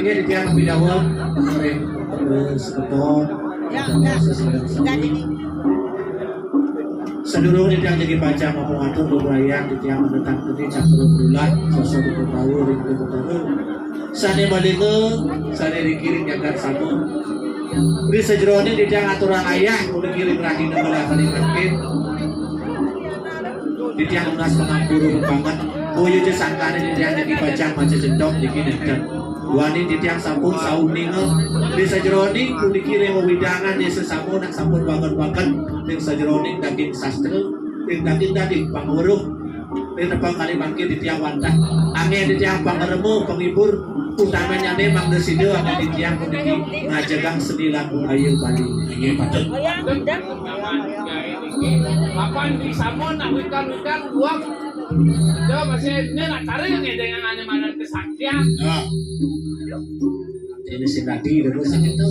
Ini di tiang lebih awal seketon seluruh di tiang jadi baca maupun atur bebayang di tiang menentang putih campur bulan sosok di tahu rindu tahu sane balinge sane dikirim jagat sabun di sejerone di tiang aturan ayah udah kirim rahim nebelah paling mungkin di tiang unas pengampuru banget boyo je sangkane di tiang jadi baca macam jendok dikirim dan wani di tiang sampun sauninge di sejerone ku dikirim widangan di sesampun nak sampun banget di sejerone daging sastra daging pangurung di tempat kali bangkit di tiang wantah angin di tiang pangeremu penghibur utamanya memang di sini ada di tiang kuniki ngajagang seni lagu ayu Bali ini patut kapan di samon nak wikan buang coba masih ini nak tarik nih dengan animanan kesaktian ini si tadi terus itu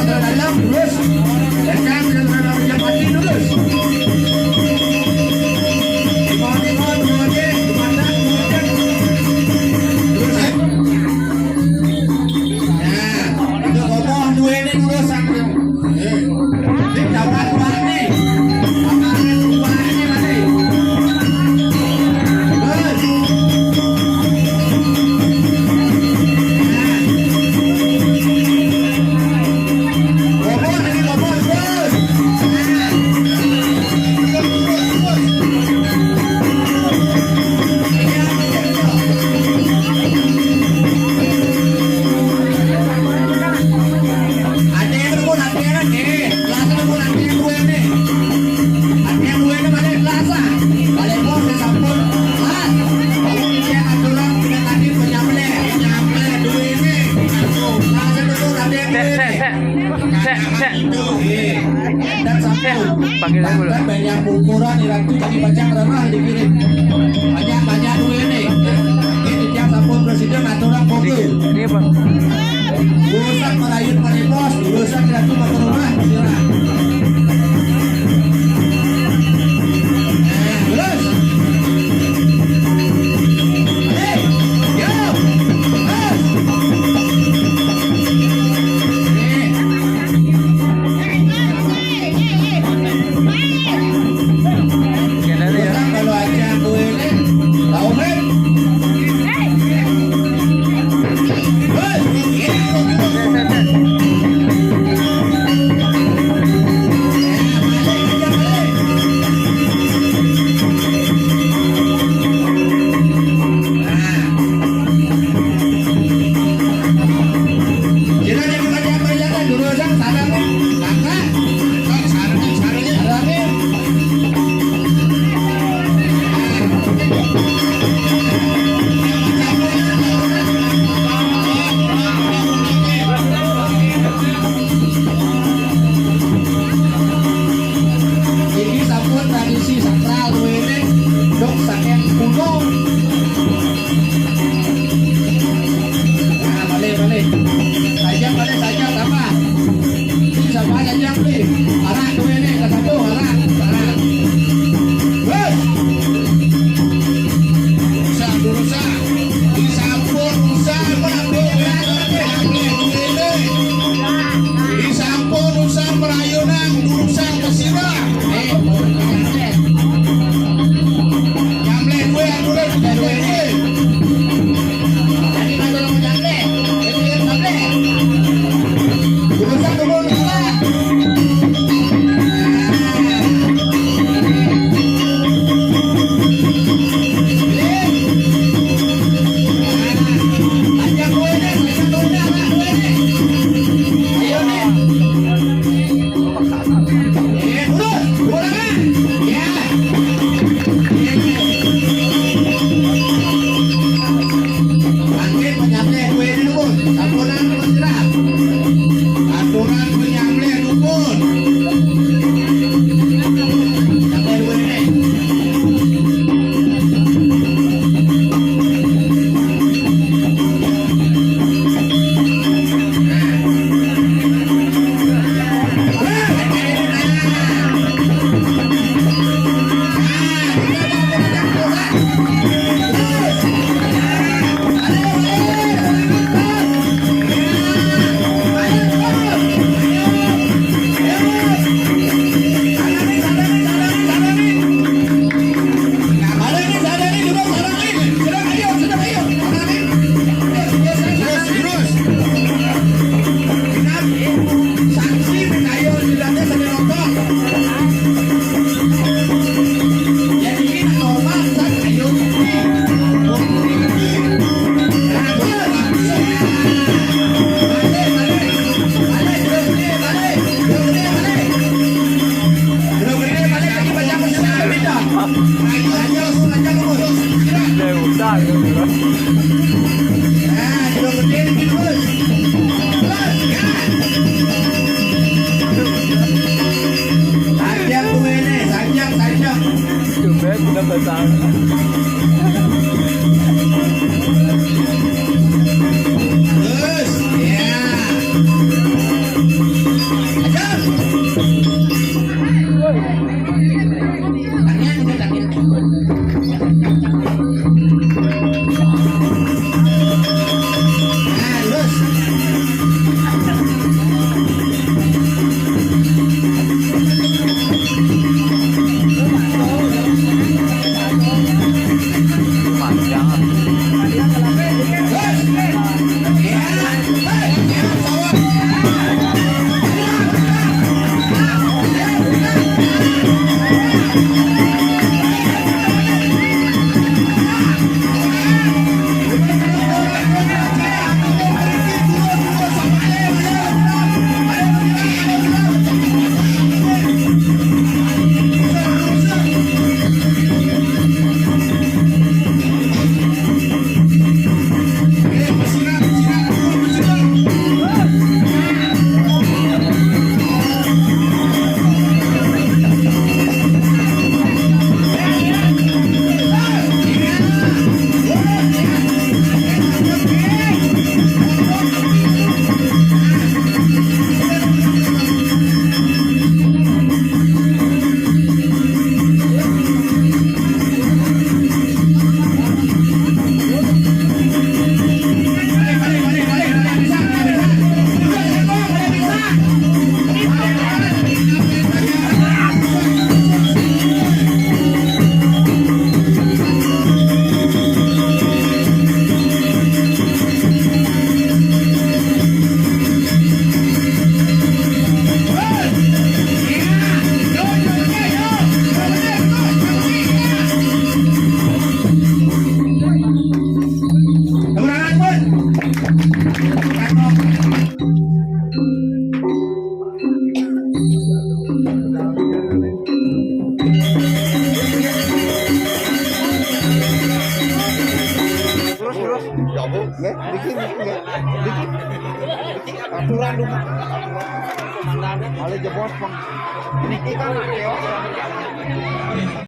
dalam terus. Kencang dengan jam mati terus. Timon, dua D, kemana? Terus. Nah, itu komoh dua ini terus sampai. Ini dapat buat nih. Apaan buat ini mana? Terus. Panggil dulu. Banyak ukuran itu jadi bacang ramah dikirim. Banyak duit nih. Ini tiap sampun presiden aturan fokus. Ini apa? Urusan merayut meripos, urusan tidak cuma ke rumah, kira. Terus. Hey, yo, terus. Kalau aja duit ini, tahu kan? Ini sampun tradisi sakral ini dok saking kuno. Nah, balik. Saja sama. Ini sama saja nih. Arah tuh ini ke satu arah. Wes. Rusak. Disampun rusak disampun rusak merayunan urusan kesira. Jamle gue yang dulu kita gue. Jadi mana lo jamle? Ini jamle. Urusan dulu rusak. Ayo nih. terus. Nggih, bikin. Bikin aturan dulu. Komandan, malah jebos, Bang. Ini kan